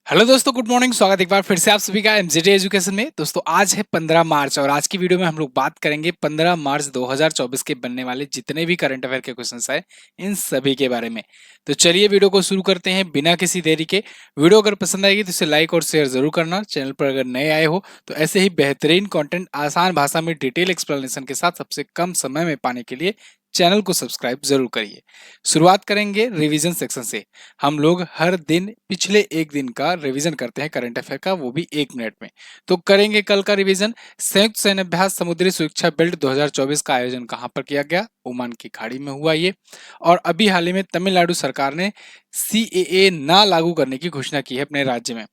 Hello दोस्तों, good morning. स्वागत एक बार फिर से आप सभी का एमजेडी एजुकेशन में। दोस्तों आज है 15 मार्च और आज की वीडियो में हम लोग बात करेंगे 15 मार्च 2024 के बनने वाले जितने भी करंट अफेयर के क्वेश्चंस आए इन सभी के बारे में। तो चलिए वीडियो को शुरू करते हैं बिना किसी देरी के। वीडियो अगर पसंद आएगी तो इसे लाइक और शेयर जरूर करना। चैनल पर अगर नए आए हो तो ऐसे ही बेहतरीन कंटेंट आसान भाषा में डिटेल एक्सप्लेनेशन के साथ सबसे कम समय में पाने के लिए चैनल को सब्सक्राइब जरूर करिए। शुरुआत करेंगे रिवीजन सेक्शन से। हम लोग हर दिन पिछले एक दिन का रिवीजन करते हैं करंट अफेयर का, वो भी 1 मिनट में। तो करेंगे कल का रिवीजन। संयुक्त सैन्य अभ्यास समुद्री सुरक्षा बेल्ट 2024 का आयोजन कहां पर किया गया? ओमान की खाड़ी में हुआ ये। और अभी हाल ही में तमिलनाडु सरकार ने सीएए ना लागू करने की घोषणा की है अपने राज्य में।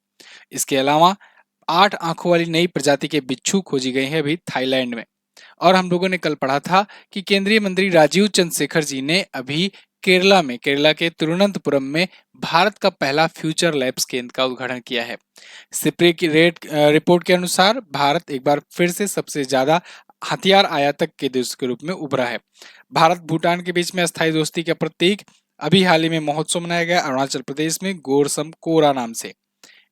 इसके अलावा 8 आंखों वाली नई प्रजाति के बिच्छू खोजी गई है अभी थाईलैंड में। और हम लोगों ने कल पढ़ा था कि केंद्रीय मंत्री राजीव चंद्रशेखर जी ने अभी केरला के तिरुवनंतपुरम में भारत का पहला फ्यूचर लैब्स केंद्र का उद्घाटन किया है। सिप्री की रिपोर्ट के अनुसार भारत एक बार फिर से सबसे ज्यादा हथियार आयातक के देश के रूप में उभरा है। भारत भूटान के बीच में अस्थायी दोस्ती का प्रतीक अभी हाल ही में महोत्सव मनाया गया अरुणाचल प्रदेश में गोरसम कोरा नाम से।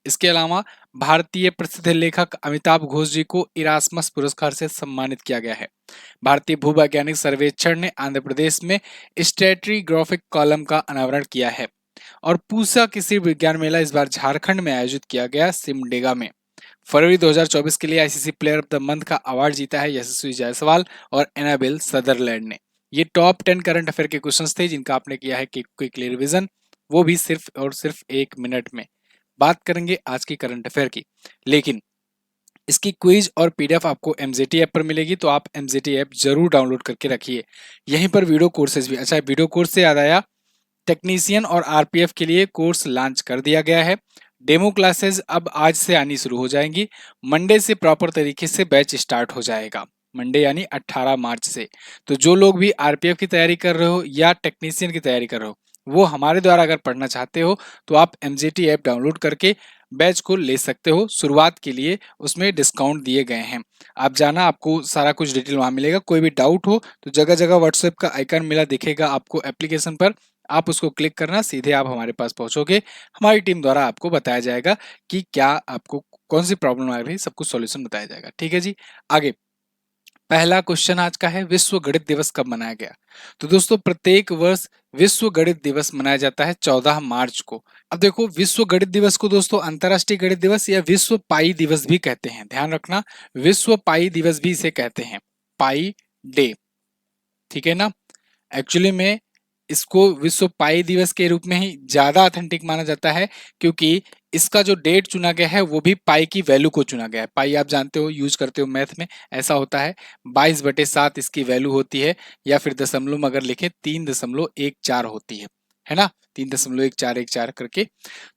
इसके अलावा भारतीय प्रसिद्ध लेखक अमिताभ घोष जी को इरास्मस पुरस्कार से सम्मानित किया गया है। भारतीय भूवैज्ञानिक सर्वेक्षण ने आंध्र प्रदेश में स्ट्रेटिग्राफिक कॉलम का अनावरण किया है। और पूसा कृषि विज्ञान मेला इस बार झारखंड में आयोजित किया गया सिमडेगा में। फरवरी 2024 के लिए ICC player of the month का अवार्ड जीता है यशस्वी जायसवाल और एनाबेल सदरलैंड ने। ये टॉप 10 करंट अफेयर के क्वेश्चंस थे जिनका आपने किया है क्विकली रिवीजन, वो भी सिर्फ और सिर्फ 1 मिनट में। बात करेंगे आज की करंट अफेयर की, लेकिन इसकी क्विज और पीडीएफ आपको एमजेटी ऐप पर मिलेगी, तो आप एमजेटी ऐप जरूर डाउनलोड करके रखिए। यहीं पर वीडियो कोर्सेज भी। अच्छा, वीडियो कोर्स से याद आया, टेक्नीशियन और आरपीएफ के लिए कोर्स लॉन्च कर दिया गया है। डेमो क्लासेस अब आज से आनी शुरू हो जाएंगी। मंडे से प्रॉपर तरीके से बैच स्टार्ट हो जाएगा, मंडे यानी 18 मार्च से। तो जो लोग भी आरपीएफ की तैयारी कर रहे हो या टेक्नीशियन की तैयारी कर रहे हो, वो हमारे द्वारा अगर पढ़ना चाहते हो तो आप एमजेटी ऐप डाउनलोड करके बैच को ले सकते हो। शुरुआत के लिए उसमें डिस्काउंट दिए गए हैं। आप जाना, आपको सारा कुछ डिटेल वहां मिलेगा। कोई भी डाउट हो तो जगह जगह व्हाट्सएप का आइकन मिला दिखेगा आपको एप्लीकेशन पर, आप उसको क्लिक करना, सीधे आप हमारे पास पहुंचोगे। हमारी टीम द्वारा आपको बताया जाएगा कि क्या आपको कौन सी प्रॉब्लम आ रही है, सब कुछ सॉल्यूशन बताया जाएगा। ठीक है जी, आगे। पहला क्वेश्चन आज का है, विश्व गणित दिवस कब मनाया गया? तो दोस्तों प्रत्येक वर्ष विश्व गणित दिवस मनाया जाता है 14 मार्च को। अब देखो, विश्व गणित दिवस को दोस्तों अंतरराष्ट्रीय गणित दिवस या विश्व पाई दिवस भी कहते हैं, ध्यान रखना। विश्व पाई दिवस भी इसे कहते हैं, पाई डे, ठीक है ना। एक्चुअली में इसको विश्व पाई दिवस के रूप में ही ज्यादा ऑथेंटिक माना जाता है, क्योंकि इसका जो डेट चुना गया है वो भी पाई की वैल्यू को चुना गया है। पाई आप जानते हो, यूज करते हो मैथ में, ऐसा होता है 22/7 इसकी वैल्यू होती है, या फिर दशमलव में अगर लिखे 3.14 होती है ना, 3.1414 करके।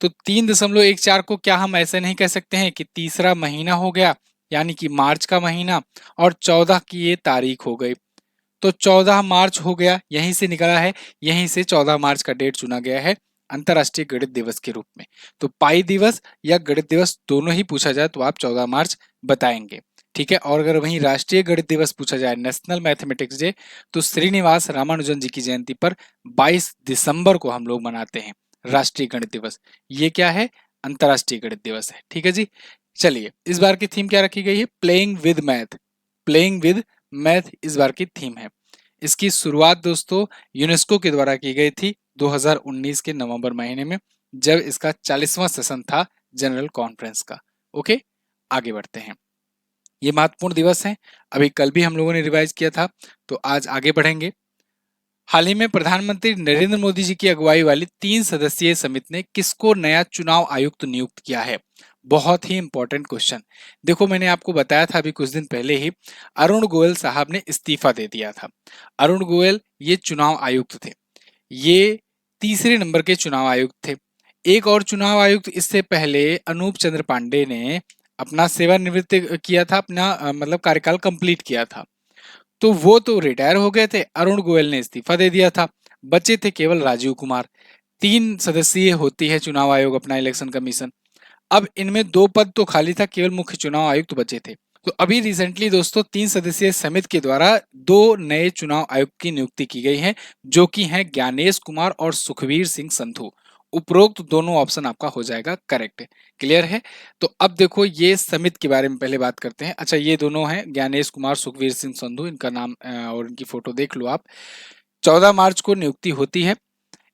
तो 3.14 को क्या हम ऐसे नहीं कह सकते हैं कि तीसरा महीना हो गया, यानी कि मार्च का महीना, और 14 की ये तारीख हो गई, तो 14 मार्च हो गया, यहीं से निकला है, यहीं से 14 मार्च का डेट चुना गया है अंतरराष्ट्रीय गणित दिवस के रूप में। तो पाई दिवस या गणित दिवस दोनों ही पूछा जाए तो आप 14 मार्च बताएंगे, ठीक है। और अगर वहीं राष्ट्रीय गणित दिवस पूछा जाए, नेशनल मैथमेटिक्स डे, तो श्रीनिवास रामानुजन जी की जयंती पर 22 दिसंबर को हम लोग मनाते हैं राष्ट्रीय गणित दिवस। ये क्या है? अंतरराष्ट्रीय गणित दिवस है, ठीक है जी। चलिए, इस बार की थीम क्या रखी गई है? Playing with math. Playing with math इस बार की थीम है। इसकी शुरुआत दोस्तों यूनेस्को के द्वारा की गई थी 2019 के नवंबर महीने में, जब इसका 40वां सेशन था जनरल कॉन्फ्रेंस का। ओके, आगे बढ़ते हैं। ये महत्वपूर्ण दिवस है, अभी कल भी हम लोगों ने रिवाइज किया था, तो आज आगे बढ़ेंगे। हाल ही में प्रधानमंत्री नरेंद्र मोदी जी की अगुवाई वाली 3 सदस्यीय समिति ने किसको नया चुनाव आयुक्त नियुक्त किया है? बहुत ही इंपॉर्टेंट क्वेश्चन। देखो, मैंने आपको बताया था अभी कुछ दिन पहले ही, अरुण गोयल साहब ने इस्तीफा दे दिया था। अरुण गोयल ये चुनाव आयुक्त थे, ये तीसरे नंबर के चुनाव आयुक्त थे। एक और चुनाव आयुक्त इससे पहले अनूप चंद्र पांडे ने अपना सेवानिवृत्त किया था, अपना मतलब कार्यकाल कंप्लीट किया था, तो वो तो रिटायर हो गए थे। अरुण गोयल ने इस्तीफा दे दिया था, बचे थे केवल राजीव कुमार। 3 सदस्यीय होती है चुनाव आयोग अपना, इलेक्शन कमीशन। अब इनमें 2 पद तो खाली था, केवल मुख्य चुनाव आयुक्त बचे थे। तो अभी रिसेंटली दोस्तों 3 सदस्यीय समिति के द्वारा 2 नए चुनाव आयुक्त की नियुक्ति की गई है, जो कि हैं ज्ञानेश कुमार और सुखवीर सिंह संधू। उपरोक्त दोनों ऑप्शन आपका हो जाएगा करेक्ट। क्लियर है? तो अब देखो ये समिति के बारे में पहले बात करते हैं। अच्छा, ये दोनों हैं ज्ञानेश कुमार सुखवीर सिंह संधू, इनका नाम और इनकी फोटो देख लो आप। 14 मार्च को नियुक्ति होती है।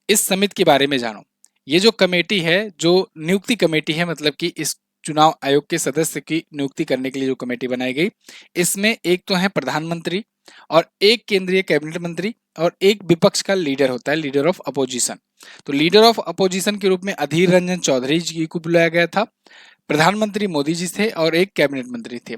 इस समिति के बारे में जानो। ये जो कमेटी है, जो नियुक्ति कमेटी है, मतलब कि इस चुनाव आयोग के सदस्य की नियुक्ति करने के लिए जो कमेटी बनाई गई, इसमें एक तो है प्रधानमंत्री और एक केंद्रीय कैबिनेट मंत्री और एक विपक्ष का लीडर होता है, लीडर ऑफ अपोजिशन। तो लीडर ऑफ अपोजिशन के रूप में अधीर रंजन चौधरी जी को बुलाया गया था, प्रधानमंत्री मोदी जी थे और एक कैबिनेट मंत्री थे।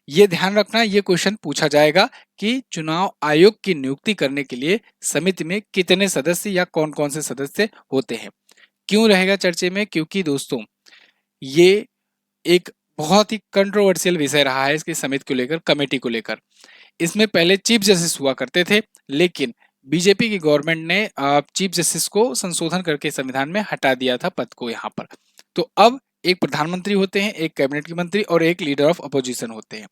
ये ध्यान रखना, ये क्वेश्चन पूछा जाएगा कि चुनाव आयोग की नियुक्ति करने के लिए समिति में कितने सदस्य या कौन कौन से सदस्य होते हैं। क्यों रहेगा चर्चे में? क्योंकि दोस्तों ये एक बहुत ही कंट्रोवर्शियल विषय रहा है इसकी समिति को लेकर, कमेटी को लेकर। इसमें पहले चीफ जस्टिस हुआ करते थे, लेकिन बीजेपी की गवर्नमेंट ने चीफ जस्टिस को संशोधन करके संविधान में हटा दिया था पद को यहाँ पर। तो अब एक प्रधानमंत्री होते हैं, एक कैबिनेट के मंत्री और एक लीडर ऑफ अपोजिशन होते हैं।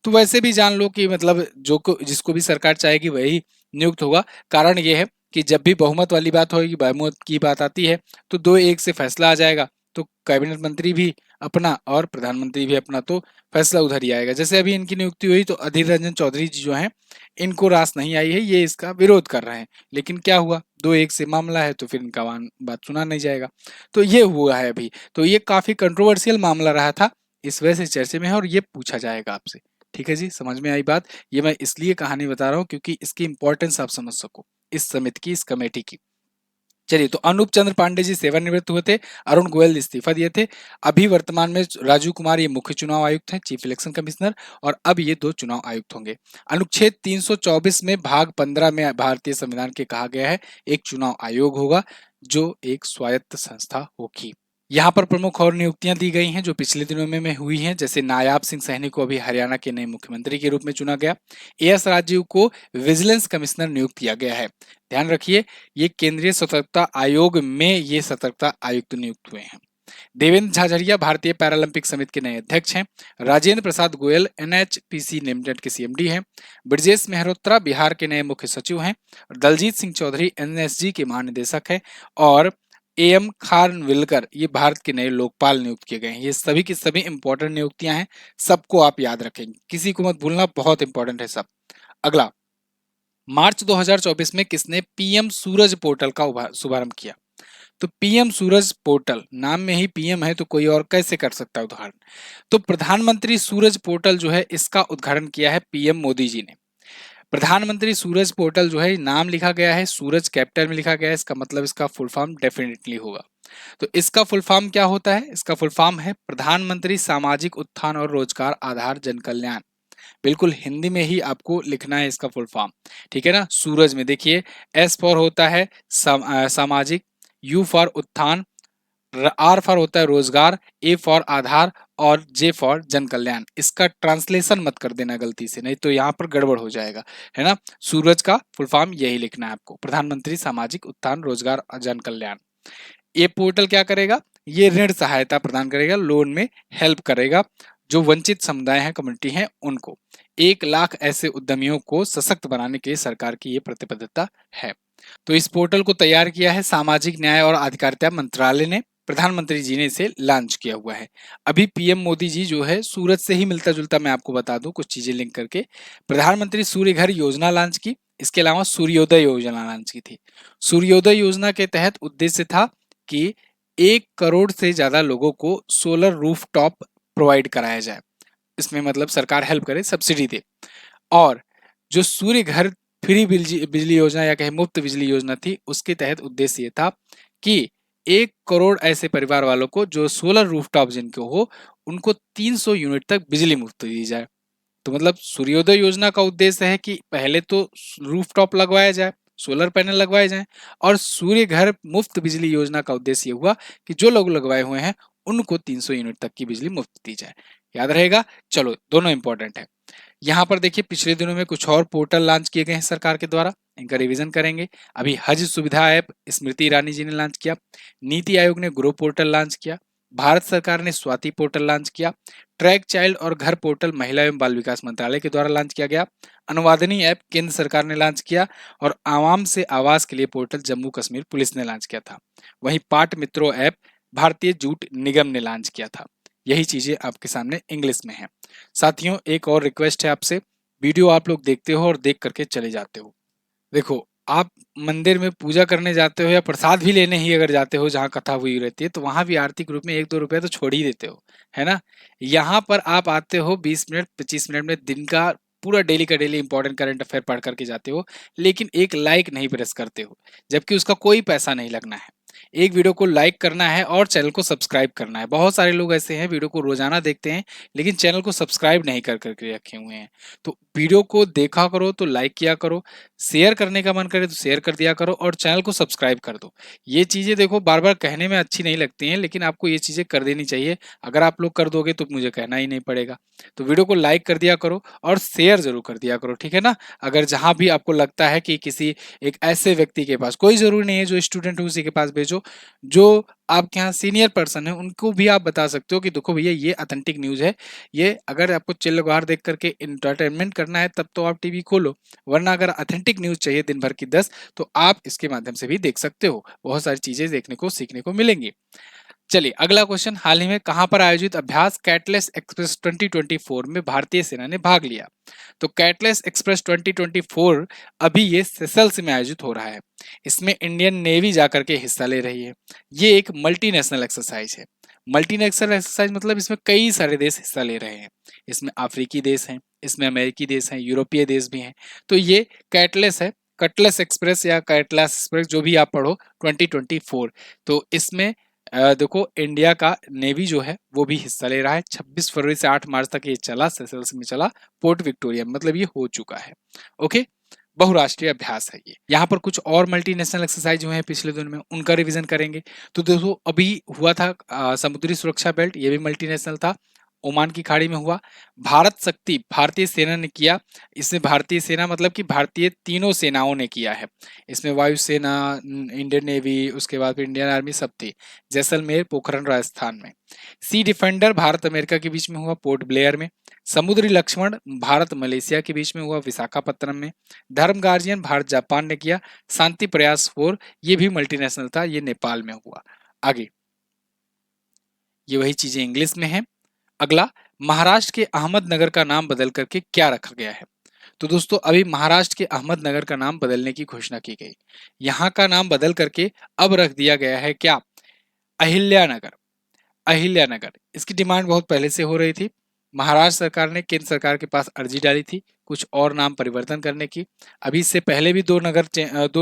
तो वैसे भी जान लो कि मतलब जिसको भी सरकार चाहेगी वही नियुक्त होगा। कारण ये है कि जब भी बहुमत वाली बात होगी, बहुमत की बात आती है, तो 2-1 से फैसला आ जाएगा। तो कैबिनेट मंत्री भी अपना और प्रधानमंत्री भी अपना, तो फैसला उधर ही आएगा। जैसे अभी इनकी नियुक्ति हुई तो अधीर रंजन चौधरी जी जो हैं, इनको रास नहीं आई है, ये इसका विरोध कर रहे हैं। लेकिन क्या हुआ, 2-1 से मामला है तो फिर इनका बात सुना नहीं जाएगा। तो ये हुआ है अभी। तो ये काफी कंट्रोवर्शियल मामला रहा था, इस वजह से चर्चे में है और ये पूछा जाएगा आपसे। ठीक है जी, समझ में आई बात? ये मैं इसलिए कहानी बता रहा हूँ क्योंकि इसकी इंपॉर्टेंस आप समझ सको, इस समिति की, इस कमेटी की। चलिए, तो अनूप चंद्र पांडे जी सेवानिवृत्त हुए थे, अरुण गोयल इस्तीफा दिए थे। अभी वर्तमान में राजीव कुमार ये मुख्य चुनाव आयुक्त हैं, चीफ इलेक्शन कमिश्नर, और अब ये 2 चुनाव आयुक्त होंगे। अनुच्छेद 324 में भाग 15 में भारतीय संविधान के कहा गया है एक चुनाव आयोग होगा जो एक स्वायत्त संस्था होगी। यहाँ पर प्रमुख और नियुक्तियां दी गई हैं जो पिछले दिनों में हुई हैं। जैसे नायाब सिंह सैनी को अभी हरियाणा के नए मुख्यमंत्री के रूप में चुना गया। एएस राजीव को विजिलेंस कमिश्नर नियुक्त किया गया है। ध्यान रखिए, ये केंद्रीय सतर्कता आयोग में ये सतर्कता आयुक्त नियुक्त हुए हैं। देवेंद्र झाझड़िया भारतीय पैरालंपिक समिति के नए अध्यक्ष हैं। राजेंद्र प्रसाद गोयल एनएचपीसी लिमिटेड के सीएमडी हैं। ब्रजेश मेहरोत्रा बिहार के नए मुख्य सचिव हैं। दलजीत सिंह चौधरी एनएसजी के महानिदेशक हैं और एएम खानविलकर ये भारत के नए लोकपाल नियुक्त किए गए हैं। ये सभी की सभी इंपॉर्टेंट नियुक्तियां हैं, सबको आप याद रखेंगे, किसी को मत भूलना, बहुत इंपॉर्टेंट है सब। अगला, मार्च 2024 में किसने पीएम सूरज पोर्टल का शुभारंभ किया? तो पीएम सूरज पोर्टल, नाम में ही पीएम है तो कोई और कैसे कर सकता है उद्घाटन? तो प्रधानमंत्री सूरज पोर्टल जो है इसका उद्घाटन किया है पीएम मोदी जी ने। प्रधानमंत्री सूरज पोर्टल जो है, नाम लिखा गया है सूरज कैपिटल में लिखा गया है, इसका मतलब इसका फुल फॉर्म डेफिनेटली होगा। तो इसका फुल फॉर्म क्या होता है? इसका फुल फॉर्म है प्रधानमंत्री सामाजिक उत्थान और रोजगार आधार जन कल्याण। बिल्कुल हिंदी में ही आपको लिखना है इसका फुल फॉर्म, ठीक है ना। सूरज में देखिए, एस फॉर होता है सामाजिक, यू फॉर उत्थान, आर फॉर होता है रोजगार, ए फॉर आधार और जे फॉर जन कल्याण। इसका ट्रांसलेशन मत कर देना गलती से, नहीं तो यहाँ पर गड़बड़ हो जाएगा, है ना। सूरज का फुल फॉर्म यही लिखना है आपको, प्रधानमंत्री सामाजिक उत्थान रोजगार और जन कल्याण। ये पोर्टल क्या करेगा? ये ऋण सहायता प्रदान करेगा, लोन में हेल्प करेगा जो वंचित समुदाय हैं, कम्युनिटी हैं, उनको 1 लाख ऐसे उद्यमियों को सशक्त बनाने के लिए सरकार की ये प्रतिबद्धता है। तो इस पोर्टल को तैयार किया है सामाजिक न्याय और अधिकारिता मंत्रालय ने, प्रधानमंत्री जी ने इसे लॉन्च किया हुआ है। अभी पीएम मोदी जी जो है, सूरज से ही मिलता जुलता मैं आपको बता दूं कुछ चीजें लिंक करके, प्रधानमंत्री सूर्य घर योजना लॉन्च की, इसके अलावा सूर्योदय योजना लॉन्च की थी। सूर्योदय योजना के तहत उद्देश्य था कि 1 करोड़ से ज्यादा लोगों को सोलर रूफटॉप प्रोवाइड कराया जाए। इसमें मतलब सरकार हेल्प करे, सब्सिडी दे। और जो सूर्य घर फ्री बिजली योजना या कहे मुफ्त बिजली योजना थी, उसके तहत उद्देश्य ये था कि 1 करोड़ ऐसे परिवार वालों को जो सोलर रूफटॉप जिनको हो, उनको 300 यूनिट तक बिजली मुफ्त दी जाए। तो मतलब सूर्योदय योजना का उद्देश्य है कि पहले तो रूफटॉप लगवाया जाए, सोलर पैनल लगवाए जाएं, और सूर्य घर मुफ्त बिजली योजना का उद्देश्य ये हुआ कि जो लोग लगवाए हुए हैं उनको 300 यूनिट तक की बिजली मुफ्त दी जाए। याद रहेगा? चलो, दोनों इंपॉर्टेंट है। यहाँ पर देखिए, पिछले दिनों में कुछ और पोर्टल लॉन्च किए गए हैं सरकार के द्वारा, इनका रिवीजन करेंगे। अभी हज सुविधा ऐप स्मृति ईरानी जी ने लॉन्च किया। नीति आयोग ने ग्रो पोर्टल लॉन्च किया। भारत सरकार ने स्वाति पोर्टल लॉन्च किया। ट्रैक चाइल्ड और घर पोर्टल महिला एवं बाल विकास मंत्रालय के द्वारा लॉन्च किया गया। अनुवादनी ऐप केंद्र सरकार ने लॉन्च किया। और आवाम से आवाज के लिए पोर्टल जम्मू कश्मीर पुलिस ने लॉन्च किया था। वहीं पाठ मित्रों ऐप भारतीय जूट निगम ने लॉन्च किया था। यही चीजें आपके सामने इंग्लिश में हैं। साथियों, एक और रिक्वेस्ट है आपसे, वीडियो आप लोग देखते हो और देख करके चले जाते हो। देखो, आप मंदिर में पूजा करने जाते हो या प्रसाद भी लेने ही अगर जाते हो जहाँ कथा हुई रहती है, तो वहां भी आरती के रूप में 1-2 रुपए तो छोड़ ही देते हो, है ना। यहाँ पर आप आते हो 20 मिनट 25 मिनट में दिन का पूरा डेली का डेली इंपॉर्टेंट करंट अफेयर पढ़ करके जाते हो, लेकिन एक लाइक नहीं प्रेस करते हो, जबकि उसका कोई पैसा नहीं लगना है। एक वीडियो को लाइक करना है और चैनल को सब्सक्राइब करना है। बहुत सारे लोग ऐसे हैं, वीडियो को रोजाना देखते हैं लेकिन चैनल को सब्सक्राइब नहीं कर करके रखे हुए हैं। तो वीडियो को देखा करो तो लाइक किया करो, शेयर करने का मन करे तो शेयर कर दिया करो और चैनल को सब्सक्राइब कर दो। ये चीजें देखो बार बार कहने में अच्छी नहीं लगती हैं, लेकिन आपको ये चीजें कर देनी चाहिए। अगर आप लोग कर दोगे तो मुझे कहना ही नहीं पड़ेगा। तो वीडियो को लाइक कर दिया करो और शेयर जरूर कर दिया करो, ठीक है ना। अगर जहां भी आपको लगता है कि किसी एक ऐसे व्यक्ति के पास, कोई जरूरी नहीं है जो स्टूडेंट हो उसी के पास भेजो, जो आपके यहाँ सीनियर पर्सन है उनको भी आप बता सकते हो कि देखो भैया ये ऑथेंटिक न्यूज है। ये अगर आपको चिल्ल गुहार देख करके इंटरटेनमेंट करना है तब तो आप टीवी खोलो, वरना अगर ऑथेंटिक न्यूज चाहिए दिन भर की 10, तो आप इसके माध्यम से भी देख सकते हो। बहुत सारी चीजें देखने को सीखने को मिलेंगी। चलिए अगला क्वेश्चन, हाल ही में कहां पर आयोजित अभ्यास कैटलेस एक्सप्रेस 2024 में भारतीय सेना ने भाग लिया। तो कैटलेस एक्सप्रेस 2024 अभी ये सेशल्स में आयोजित हो रहा है। इसमें इंडियन नेवी जाकर के हिस्सा ले रही है। ये एक मल्टीनेशनल एक्सरसाइज है। मल्टीनेशनल एक्सरसाइज मतलब इसमें कई सारे देश हिस्सा ले रहे हैं। इसमें अफ्रीकी देश हैं, इसमें अमेरिकी देश हैं, यूरोपीय देश भी हैं। तो ये कैटलेस है, कटलेस एक्सप्रेस या कैटलेस एक्सप्रेस जो भी आप पढ़ो 2024। तो इसमें देखो इंडिया का नेवी जो है वो भी हिस्सा ले रहा है। 26 फरवरी से 8 मार्च तक ये चला, सेशल्स में चला, पोर्ट विक्टोरिया, मतलब ये हो चुका है। ओके, बहुराष्ट्रीय अभ्यास है ये। यहाँ पर कुछ और मल्टीनेशनल एक्सरसाइज हुए हैं पिछले दिनों में, उनका रिवीजन करेंगे। तो दोस्तों अभी हुआ था समुद्री सुरक्षा बेल्ट, ये भी मल्टीनेशनल था, ओमान की खाड़ी में हुआ। भारत शक्ति भारतीय सेना ने किया। इसमें भारतीय सेना मतलब कि भारतीय तीनों सेनाओं ने किया है। इसमें वायुसेना, इंडियन नेवी, उसके बाद फिर इंडियन आर्मी सब थी। जैसलमेर, पोखरण, राजस्थान में। सी डिफेंडर भारत अमेरिका के बीच में हुआ पोर्ट ब्लेयर में। समुद्री लक्ष्मण भारत मलेशिया के बीच में हुआ विशाखापत्तनम में। धर्म गार्जियन भारत जापान ने किया। शांति प्रयास 4 ये भी मल्टीनेशनल था, ये नेपाल में हुआ। आगे ये वही चीजें इंग्लिश में है। अगला, महाराष्ट्र के अहमदनगर का नाम बदल करके क्या रखा गया है। तो दोस्तों अभी महाराष्ट्र के अहमदनगर का नाम बदलने की घोषणा की गई। यहाँ का नाम बदल करके अब रख दिया गया है क्या, अहिल्यानगर। अहिल्यानगर, इसकी डिमांड बहुत पहले से हो रही थी। महाराष्ट्र सरकार ने केंद्र सरकार के पास अर्जी डाली थी कुछ और नाम परिवर्तन करने की। अभी इससे पहले भी दो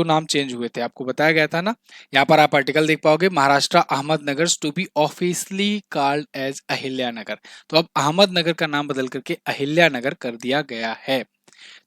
नाम चेंज हुए थे, आपको बताया गया था ना। यहाँ पर आप आर्टिकल देख पाओगे, Maharashtra Ahmednagar to be officially called as Ahilyanagar. तो अब अहमदनगर का नाम बदल करके अहिल्यानगर कर दिया गया है।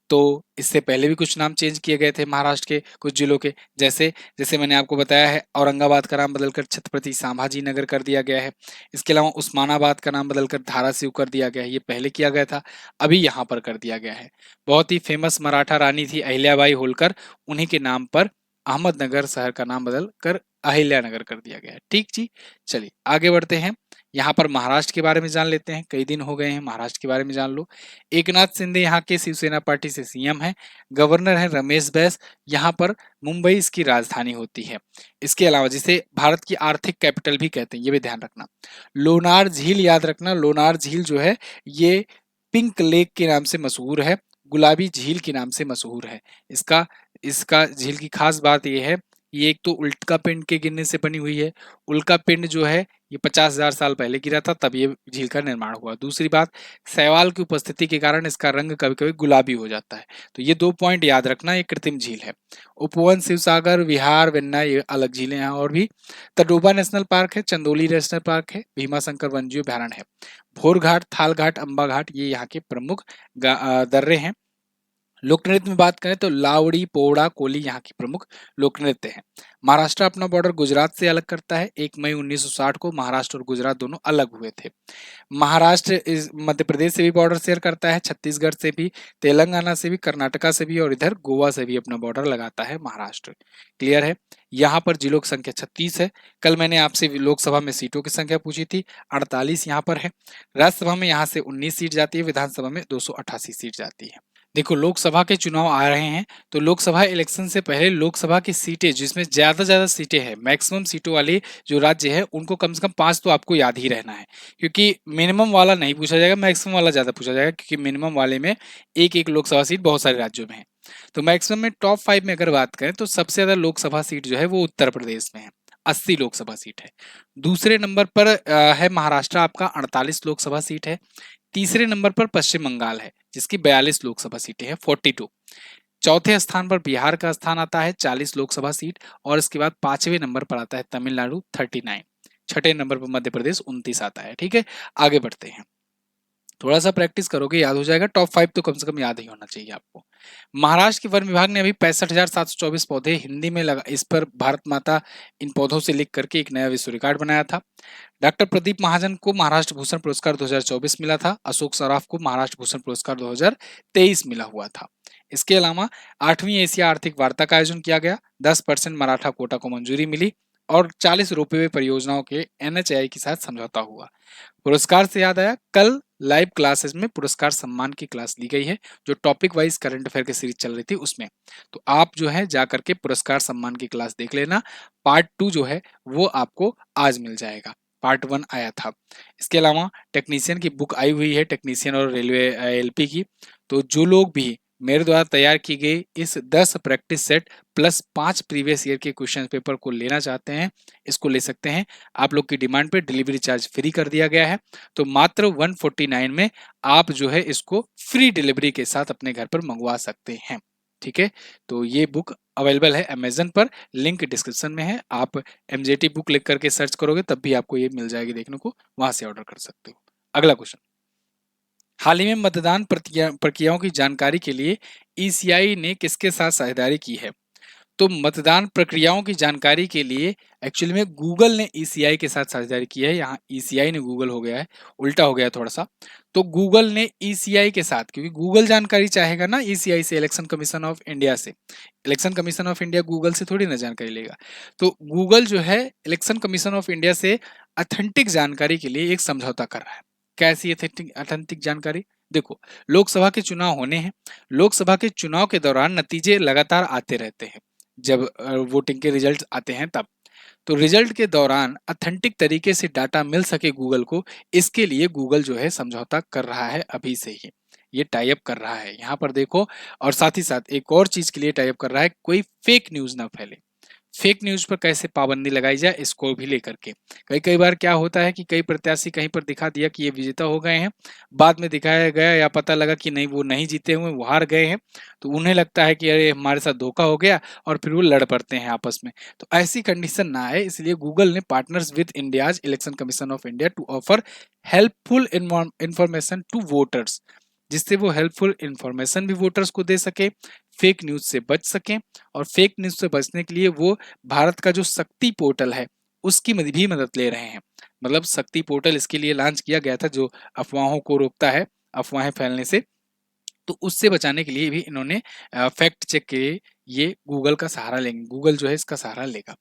तो इससे पहले भी कुछ नाम चेंज किए गए थे महाराष्ट्र के कुछ जिलों के, जैसे जैसे मैंने आपको बताया है, औरंगाबाद का नाम बदलकर छत्रपति संभाजी नगर कर दिया गया है। इसके अलावा उस्मानाबाद का नाम बदलकर धाराशिव कर दिया गया है, ये पहले किया गया था, अभी यहाँ पर कर दिया गया है। बहुत ही फेमस मराठा रानी थी अहिल्याबाई होलकर, उन्हीं के नाम पर अहमदनगर शहर का नाम बदल कर अहिल्यानगर कर दिया गया है। ठीक जी, चलिए आगे बढ़ते हैं। यहाँ पर महाराष्ट्र के बारे में जान लेते हैं, कई दिन हो गए हैं, महाराष्ट्र के बारे में जान लो। एकनाथ शिंदे यहाँ के शिवसेना पार्टी से सीएम है। गवर्नर है रमेश बैस। यहाँ पर मुंबई इसकी राजधानी होती है। इसके अलावा जिसे भारत की आर्थिक कैपिटल भी कहते हैं, ये भी ध्यान रखना। लोनार झील याद रखना, लोनार झील जो है ये पिंक लेक के नाम से मशहूर है, गुलाबी झील के नाम से मशहूर है। इसका इसका झील की खास बात यह है, ये एक तो उल्का पिंड के गिरने से बनी हुई है। उल्का पिंड जो है ये 50,000 साल पहले गिरा था, तब ये झील का निर्माण हुआ। दूसरी बात, शैवाल की उपस्थिति के कारण इसका रंग कभी कभी गुलाबी हो जाता है। तो ये 2 पॉइंट याद रखना, ये कृत्रिम झील है। उपवन, शिवसागर, विहार, वेन्ना, ये अलग झीलें हैं। और भी तडोबा नेशनल पार्क है, चंदोली नेशनल पार्क है, भीमाशंकर वन्यजीव अभयारण्य है। भोर घाट, थाल घाट, अम्बा घाट, ये यहाँ के प्रमुख दर्रे हैं। लोक नृत्य में बात करें तो लावड़ी, पोवड़ा, कोली यहाँ की प्रमुख लोक नृत्य हैं। महाराष्ट्र अपना बॉर्डर गुजरात से अलग करता है। 1 मई 1960 को महाराष्ट्र और गुजरात दोनों अलग हुए थे। महाराष्ट्र इस मध्य प्रदेश से भी बॉर्डर शेयर करता है, छत्तीसगढ़ से भी, तेलंगाना से भी, कर्नाटका से भी और इधर गोवा से भी अपना बॉर्डर लगाता है महाराष्ट्र। क्लियर है। यहाँ पर जिलों की संख्या 36 है। कल मैंने आपसे लोकसभा में सीटों की संख्या पूछी थी, 48 यहाँ पर है। राज्यसभा में यहाँ से 19 सीट जाती है, विधानसभा में 288 सीट जाती है। देखो, लोकसभा के चुनाव आ रहे हैं, तो लोकसभा इलेक्शन से पहले लोकसभा की सीटें जिसमें ज्यादा सीटें हैं, मैक्सिमम सीटों वाले जो राज्य है उनको कम से कम 5 तो आपको याद ही रहना है, क्योंकि मिनिमम वाला नहीं पूछा जाएगा, मैक्सिमम वाला ज्यादा पूछा जाएगा, क्योंकि मिनिमम वाले में एक एक लोकसभा सीट बहुत सारे राज्यों में है। तो मैक्सिमम में टॉप 5 में अगर बात करें तो सबसे ज्यादा लोकसभा सीट जो है वो उत्तर प्रदेश में है, 80 लोकसभा सीट है। दूसरे नंबर पर है महाराष्ट्र, आपका 48 लोकसभा सीट है। तीसरे नंबर पर पश्चिम बंगाल है जिसकी 42 लोकसभा सीटें हैं, 42। चौथे स्थान पर बिहार का स्थान आता है, 40 लोकसभा सीट। और इसके बाद 5वें नंबर पर आता है तमिलनाडु, 39। छठे नंबर पर मध्य प्रदेश, 29 आता है। ठीक है, आगे बढ़ते हैं। थोड़ा सा प्रैक्टिस करोगे याद हो जाएगा। टॉप 5 तो कम से कम याद ही होना चाहिए आपको। महाराष्ट्र के वन विभाग ने अभी 65,724 पौधे हिंदी में लगा, इस पर भारत माता इन पौधों से लिख करके एक नया विश्व रिकॉर्ड बनाया था। डॉक्टर प्रदीप महाजन को महाराष्ट्र भूषण पुरस्कार 2024 मिला था। अशोक सराफ को महाराष्ट्र भूषण पुरस्कार 2023 मिला हुआ था। इसके अलावा 8वीं एशिया आर्थिक वार्ता का आयोजन किया गया। 10% मराठा कोटा को मंजूरी मिली और 40 रोपवे परियोजनाओं के NHAI के साथ समझौता हुआ। पुरस्कार से याद आया, कल लाइव क्लासेस में पुरस्कार सम्मान की क्लास ली गई है, जो टॉपिक वाइज करंट अफेयर की सीरीज चल रही थी उसमें। तो आप जो है जा करके पुरस्कार सम्मान की क्लास देख लेना। पार्ट 2 जो है वो आपको आज मिल जाएगा, पार्ट 1 आया था। इसके अलावा टेक्नीशियन की बुक आई हुई है, टेक्नीशियन और रेलवे LP की। तो जो लोग भी मेरे द्वारा तैयार की गई इस 10 practice set plus 5 previous year के क्वेश्चन पेपर को लेना चाहते हैं, इसको ले सकते हैं। आप लोग की डिमांड पे डिलीवरी चार्ज फ्री कर दिया गया है, तो मात्र 149 में आप जो है इसको फ्री डिलीवरी के साथ अपने घर पर मंगवा सकते हैं। ठीक है, तो ये बुक अवेलेबल है अमेजन पर, लिंक डिस्क्रिप्शन में है। आप MJT बुक लिख करके सर्च करोगे तब भी आपको ये मिल जाएगी देखने को, वहां से ऑर्डर कर सकते हो। अगला क्वेश्चन, हाल ही में मतदान प्रक्रियाओं की जानकारी के लिए ECI ने किसके साथ साझेदारी की है? तो मतदान प्रक्रियाओं की जानकारी के लिए एक्चुअली में गूगल ने ECI के साथ साझेदारी की है। यहाँ ECI ने गूगल हो गया है, उल्टा हो गया थोड़ा सा। तो गूगल ने ECI के साथ, क्योंकि गूगल जानकारी चाहेगा ना ECI से, इलेक्शन कमीशन ऑफ इंडिया से। Election commission of India Google से थोड़ी ना जानकारी लेगा। तो गूगल जो है इलेक्शन कमीशन ऑफ इंडिया से अथेंटिक जानकारी के लिए एक समझौता कर रहा है। कैसी अथेंटिक जानकारी? देखो, लोकसभा के चुनाव होने हैं। लोकसभा के चुनाव के दौरान नतीजे लगातार आते रहते हैं, जब वोटिंग के रिजल्ट आते हैं तब। तो रिजल्ट के दौरान अथेंटिक तरीके से डाटा मिल सके गूगल को, इसके लिए गूगल जो है समझौता कर रहा है अभी से ही। ये टाई अप कर रहा है यहाँ पर देखो। और साथ ही साथ एक और चीज के लिए टाई अप कर रहा है, कोई फेक न्यूज ना फैले। फेक न्यूज पर कैसे पाबंदी लगाई जाए, इसको भी लेकर के। कई कई बार क्या होता है कि कई प्रत्याशी कहीं पर दिखा दिया कि ये विजेता हो गए हैं, बाद में दिखाया गया या पता लगा कि नहीं, वो नहीं जीते हुए, वो हार गए हैं। तो उन्हें लगता है कि अरे हमारे साथ धोखा हो गया, और फिर वो लड़ पड़ते हैं आपस में। तो ऐसी कंडीशन ना आए, इसलिए गूगल ने partners with India's election commission of India to offer helpful information to voters, जिससे वो हेल्पफुल इंफॉर्मेशन भी वोटर्स को दे सके, फेक न्यूज से बच सकें। और फेक न्यूज से बचने के लिए वो भारत का जो शक्ति पोर्टल है उसकी भी मदद ले रहे हैं। मतलब शक्ति पोर्टल इसके लिए लॉन्च किया गया था, जो अफवाहों को रोकता है, अफवाहें फैलने से। तो उससे बचाने के लिए भी इन्होंने फैक्ट चेक के लिए ये गूगल का सहारा लेंगे, गूगल जो है इसका सहारा लेगा।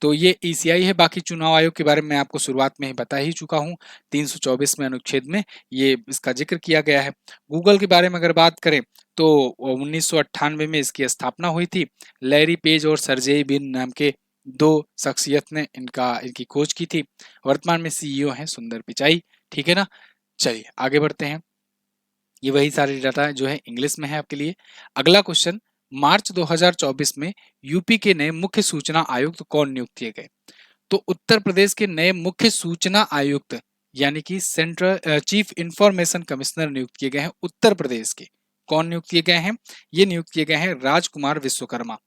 तो ये ECI है। बाकी चुनाव आयोग के बारे में मैं आपको शुरुआत में ही बता ही चुका हूँ, 324 में अनुच्छेद में ये इसका जिक्र किया गया है। गूगल के बारे में अगर बात करें तो 1998 में इसकी स्थापना हुई थी। लैरी पेज और सर्जेई बिन नाम के 2 शख्सियत ने इनकी खोज की थी। वर्तमान में CEO हैं सुंदर पिचाई। ठीक है ना, चलिए आगे बढ़ते हैं। ये वही सारी डाटा जो है इंग्लिश में है आपके लिए। अगला क्वेश्चन, मार्च 2024 में यूपी के नए मुख्य सूचना आयुक्त कौन नियुक्त किए गए? तो उत्तर प्रदेश के नए मुख्य सूचना आयुक्त यानी कि सेंट्रल चीफ इंफॉर्मेशन कमिश्नर नियुक्त किए गए हैं उत्तर प्रदेश के। कौन नियुक्त किए गए हैं? ये नियुक्त किए गए हैं राजकुमार विश्वकर्मा।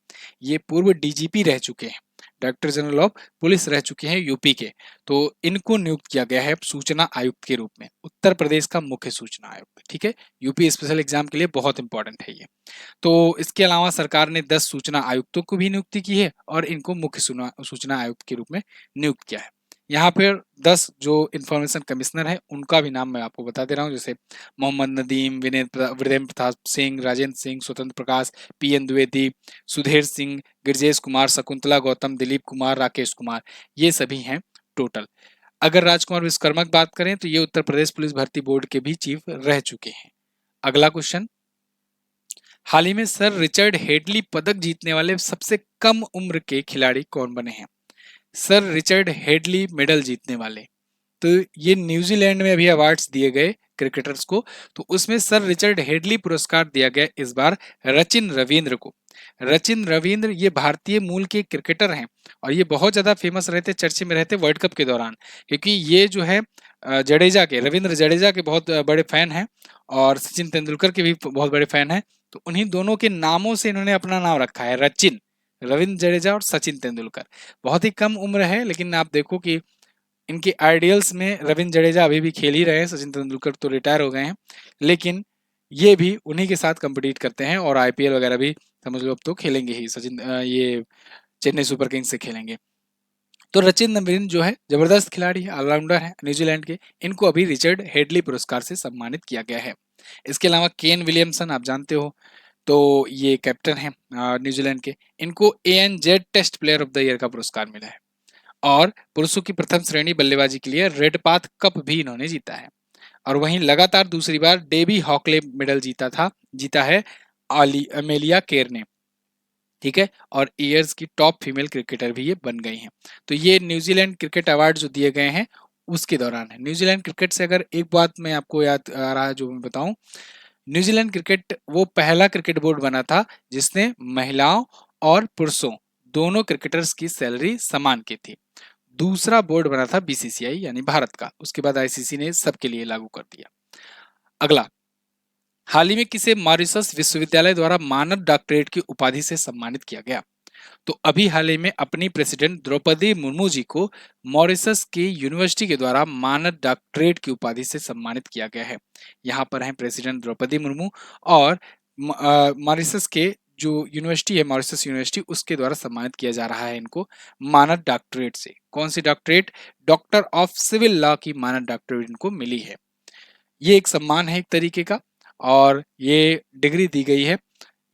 ये पूर्व DGP रह चुके हैं। डायरेक्टर जनरल ऑफ पुलिस रह चुके हैं यूपी के। तो इनको नियुक्त किया गया है सूचना आयुक्त के रूप में, उत्तर प्रदेश का मुख्य सूचना आयुक्त। ठीक है, यूपी स्पेशल एग्जाम के लिए बहुत इंपॉर्टेंट है ये। तो इसके अलावा सरकार ने 10 सूचना आयुक्तों को भी नियुक्ति की है और इनको मुख्य सूचना आयुक्त के रूप में नियुक्त किया है। यहाँ पर 10 जो इंफॉर्मेशन कमिश्नर है उनका भी नाम मैं आपको बता दे रहा हूँ, जैसे मोहम्मद नदीम, वीरेंद्र प्रताप सिंह, राजेंद्र सिंह, स्वतंत्र प्रकाश, पीएन द्विवेदी, सुधीर सिंह, गिरजेश कुमार, शकुंतला गौतम, दिलीप कुमार, राकेश कुमार, ये सभी हैं टोटल। अगर राजकुमार विश्वकर्मा की बात करें तो ये उत्तर प्रदेश पुलिस भर्ती बोर्ड के भी चीफ रह चुके हैं। अगला क्वेश्चन, हाल ही में सर रिचर्ड हेडली पदक जीतने वाले सबसे कम उम्र के खिलाड़ी कौन बने हैं? सर रिचर्ड हेडली मेडल जीतने वाले, तो ये न्यूजीलैंड में अभी अवार्ड्स दिए गए क्रिकेटर्स को, तो उसमें सर रिचर्ड हेडली पुरस्कार दिया गया इस बार रचिन रविंद्र को। रचिन रविंद्र ये भारतीय मूल के क्रिकेटर हैं और ये बहुत ज्यादा फेमस रहते, चर्चे में रहते वर्ल्ड कप के दौरान, क्योंकि ये जो है जडेजा के, रविंद्र जडेजा के बहुत बड़े फैन हैं और सचिन तेंदुलकर के भी बहुत बड़े फैन हैं। तो उन्हीं दोनों के नामों से इन्होंने अपना नाम रखा है रचिन, रविंद्र जडेजा और सचिन तेंदुलकर। बहुत ही कम उम्र है, लेकिन आप देखो कि इनके आइडियल्स में रविंद्र जडेजा अभी भी खेल ही रहे हैं, सचिन तेंदुलकर तो रिटायर हो गए हैं, लेकिन ये भी उन्हीं के साथ कम्पिटिट करते हैं और आईपीएल वगैरह भी समझ लो अब तो खेलेंगे ही, ये चेन्नई सुपर किंग्स से खेलेंगे। तो रचिन रविंद्र जो है जबरदस्त खिलाड़ी है, ऑलराउंडर है न्यूजीलैंड के, इनको अभी रिचर्ड हेडली पुरस्कार से सम्मानित किया गया है। इसके अलावा केन विलियमसन आप जानते हो, तो ये कैप्टन है न्यूजीलैंड के, इनको ANZ test player of the year का पुरस्कार मिला है। और पुरुषों की प्रथम श्रेणी बल्लेबाजी के लिए रेड पाथ कप भी इन्होंने जीता है। और वहीं लगातार दूसरी बार डेबी हॉकले मेडल जीता है अमेलिया केर ने। ठीक है, और ईयर्स की टॉप फीमेल क्रिकेटर भी ये बन गई हैं। तो ये न्यूजीलैंड क्रिकेट अवार्ड जो दिए गए हैं उसके दौरान है। न्यूजीलैंड क्रिकेट से अगर एक बात मैं आपको याद आ रहा है जो मैं बताऊं, न्यूजीलैंड क्रिकेट वो पहला क्रिकेट बोर्ड बना था जिसने महिलाओं और पुरुषों दोनों क्रिकेटर्स की सैलरी समान की थी। दूसरा बोर्ड बना था बीसीसीआई यानी भारत का, उसके बाद आईसीसी ने सबके लिए लागू कर दिया। अगला, हाल ही में किसे मॉरिशस विश्वविद्यालय द्वारा मानद डॉक्टरेट की उपाधि से सम्मानित किया गया? तो अभी हाल ही में अपनी प्रेसिडेंट द्रौपदी मुर्मू जी को मॉरिशस की यूनिवर्सिटी के द्वारा मानद डॉक्टरेट की उपाधि से सम्मानित किया गया है। यहाँ पर हैं प्रेसिडेंट द्रौपदी मुर्मू और मॉरिशस के जो यूनिवर्सिटी है मॉरिशस यूनिवर्सिटी उसके द्वारा सम्मानित किया जा रहा है इनको मानद डॉक्टरेट से। कौन सी doctorate? Doctor of civil law की मानद डॉक्टरेट इनको मिली है। ये एक सम्मान है एक तरीके का और ये डिग्री दी गई है,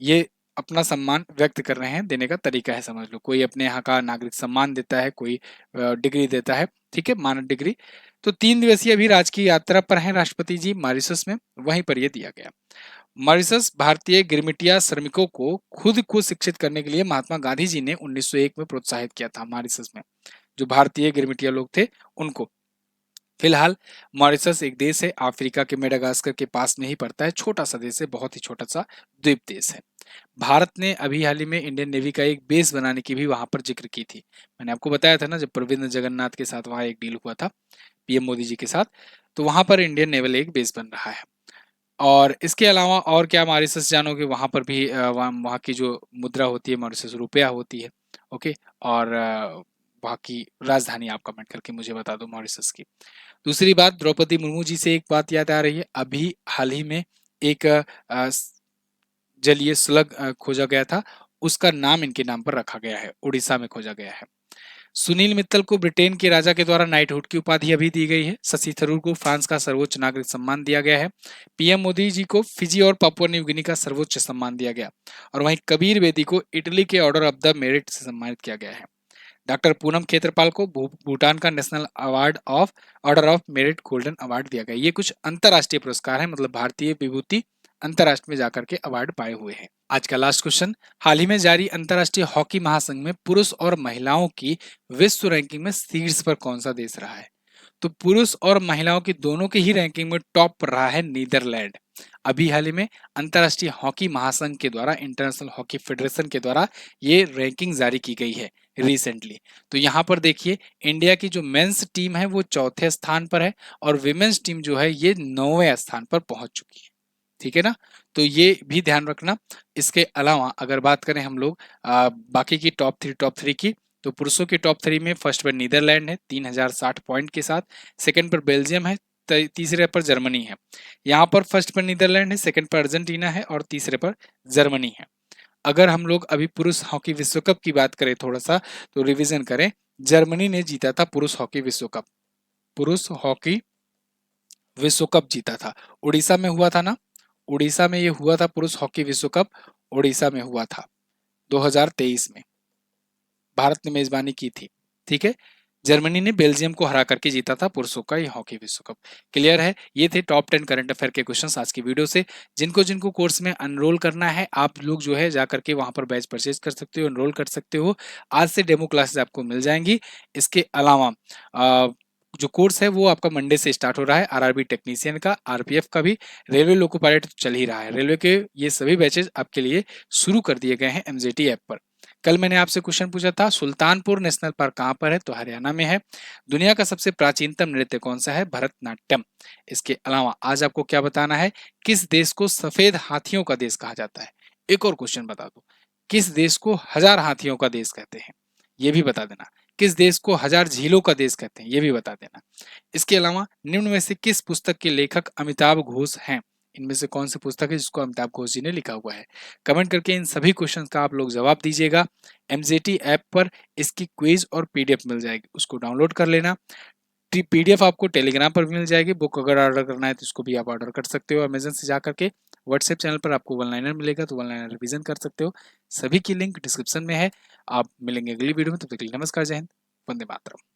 ये अपना सम्मान व्यक्त कर रहे हैं, देने का तरीका है समझ लो। कोई अपने यहाँ का नागरिक सम्मान देता है, कोई डिग्री देता है, ठीक है, मानद डिग्री। तो 3 दिवसीय अभी राजकीय यात्रा पर हैं राष्ट्रपति जी मॉरिशस में, वहीं पर ये दिया गया। मॉरिशस भारतीय गिरमिटिया श्रमिकों को खुद को शिक्षित करने के लिए महात्मा गांधी जी ने 1901 में प्रोत्साहित किया था मॉरिशस में, जो भारतीय गिरमिटिया लोग थे उनको। फिलहाल मॉरिशस एक देश है, अफ्रीका के मेडागास्कर के पास में ही पड़ता है, छोटा सा देश है, बहुत ही छोटा सा द्वीप देश है। भारत ने अभी हाल ही में इंडियन नेवी का एक बेस बनाने की भी वहां पर जिक्र की थी। मैंने आपको बताया था ना जब प्रविंद्र जगन्नाथ के साथ वहां एक डील हुआ था पीएम मोदी जी के साथ, तो वहां पर इंडियन नेवल एक बेस बन रहा है। और इसके अलावा और क्या मॉरिशस जानोगे, वहां पर भी वहाँ की जो मुद्रा होती है मॉरिशस रुपया होती है। ओके, और वहाँ की राजधानी आप कमेंट करके मुझे बता दो मॉरिशस की। दूसरी बात, द्रौपदी मुर्मू जी से एक बात याद आ रही है, अभी हाल ही में एक जलीय स्लग खोजा गया था, उसका नाम इनके नाम पर रखा गया है, उड़ीसा में खोजा गया है। सुनील मित्तल को ब्रिटेन के राजा के द्वारा नाइटहुड की उपाधि अभी दी गई है। शशि थरूर को फ्रांस का सर्वोच्च नागरिक सम्मान दिया गया है। पीएम मोदी जी को फिजी और पापुआ न्यू गिनी का सर्वोच्च सम्मान दिया गया। और वहीं कबीर बेदी को इटली के ऑर्डर ऑफ द मेरिट से सम्मानित किया गया है। डॉक्टर पूनम खेत्रपाल को भूटान का national award of order of merit golden award दिया गया। ये कुछ अंतरराष्ट्रीय पुरस्कार है, मतलब भारतीय विभूति अंतरराष्ट्रीय में जाकर के अवार्ड पाए हुए हैं। आज का लास्ट क्वेश्चन, हाल ही में जारी अंतरराष्ट्रीय हॉकी महासंघ में पुरुष और महिलाओं की विश्व रैंकिंग में शीर्ष पर कौन सा देश रहा है? तो पुरुष और महिलाओं की दोनों की ही रैंकिंग में टॉप पर रहा है नीदरलैंड। अभी हाल ही में अंतरराष्ट्रीय हॉकी महासंघ के द्वारा, इंटरनेशनल हॉकी फेडरेशन के द्वारा ये रैंकिंग जारी की गई है रिसेंटली। तो यहाँ पर देखिए इंडिया की जो मेंस टीम है वो चौथे स्थान पर है और विमेंस टीम जो है ये 9वें स्थान पर पहुंच चुकी है। ठीक है ना, तो ये भी ध्यान रखना। इसके अलावा अगर बात करें हम लोग बाकी की टॉप थ्री की, तो पुरुषों के टॉप 3 में फर्स्ट पर नीदरलैंड है 3060 पॉइंट के साथ, सेकंड पर बेल्जियम है, तीसरे पर जर्मनी है। यहाँ पर फर्स्ट पर नीदरलैंड है, सेकंड पर अर्जेंटीना है और तीसरे पर जर्मनी है। अगर हम लोग अभी पुरुष हॉकी विश्व कप की बात करें थोड़ा सा, तो रिवीजन करें, जर्मनी ने जीता था पुरुष हॉकी विश्व कप, पुरुष हॉकी विश्व कप जीता था। उड़ीसा में हुआ था ना, उड़ीसा में ये हुआ था पुरुष हॉकी विश्व कप, उड़ीसा में हुआ था 2023 में, भारत ने मेजबानी की थी। ठीक है, जर्मनी ने बेल्जियम को हरा करके जीता था पुरुषों का ये हॉकी विश्व कप। क्लियर है, ये थे टॉप 10 करंट अफेयर के क्वेश्चंस आज की वीडियो से। जिनको जिनको कोर्स में एनरोल करना है, आप लोग जो है जाकर के वहां पर बैच परचेज कर सकते हो, एनरोल कर सकते हो। आज से डेमो क्लासेस आपको मिल जाएंगी। इसके अलावा जो कोर्स है वो आपका मंडे से स्टार्ट हो रहा है, आरआरबी टेक्नीशियन का, आरपीएफ का भी, रेलवे लोको पायलट तो चल ही रहा है। रेलवे के ये सभी बैचेज आपके लिए शुरू कर दिए गए हैं एमजेटी ऐप पर। कल मैंने आपसे क्वेश्चन पूछा था, सुल्तानपुर नेशनल पार्क कहाँ पर है, तो हरियाणा में है। दुनिया का सबसे प्राचीनतम नृत्य कौन सा है, भरतनाट्यम। इसके अलावा आज आपको क्या बताना है, किस देश को सफेद हाथियों का देश कहा जाता है। एक और क्वेश्चन बता दो, किस देश को हजार हाथियों का देश कहते हैं, ये भी बता देना। किस देश को हजार झीलों का देश कहते हैं, ये भी बता देना। इसके अलावा निम्न में से किस पुस्तक के लेखक अमिताभ घोष हैं, इनमें से कौन सी पुस्तक है जिसको अमिताभ घोष जी ने लिखा हुआ है। कमेंट करके इन सभी क्वेश्चंस का आप लोग जवाब दीजिएगा। एमजेटी ऐप पर इसकी क्विज और पीडीएफ मिल जाएगी, उसको डाउनलोड कर लेना। पीडीएफ आपको टेलीग्राम पर भी मिल जाएगी। बुक अगर ऑर्डर करना है तो इसको भी आप ऑर्डर कर सकते हो अमेजन से जाकर के। व्हाट्सएप चैनल पर आपको वन लाइनर मिलेगा, तो वन लाइनर रिवीजन कर सकते हो। सभी की लिंक डिस्क्रिप्शन में है। आप मिलेंगे अगली वीडियो में, तब तक के लिए नमस्कार, जय हिंद, वंदे मातरम।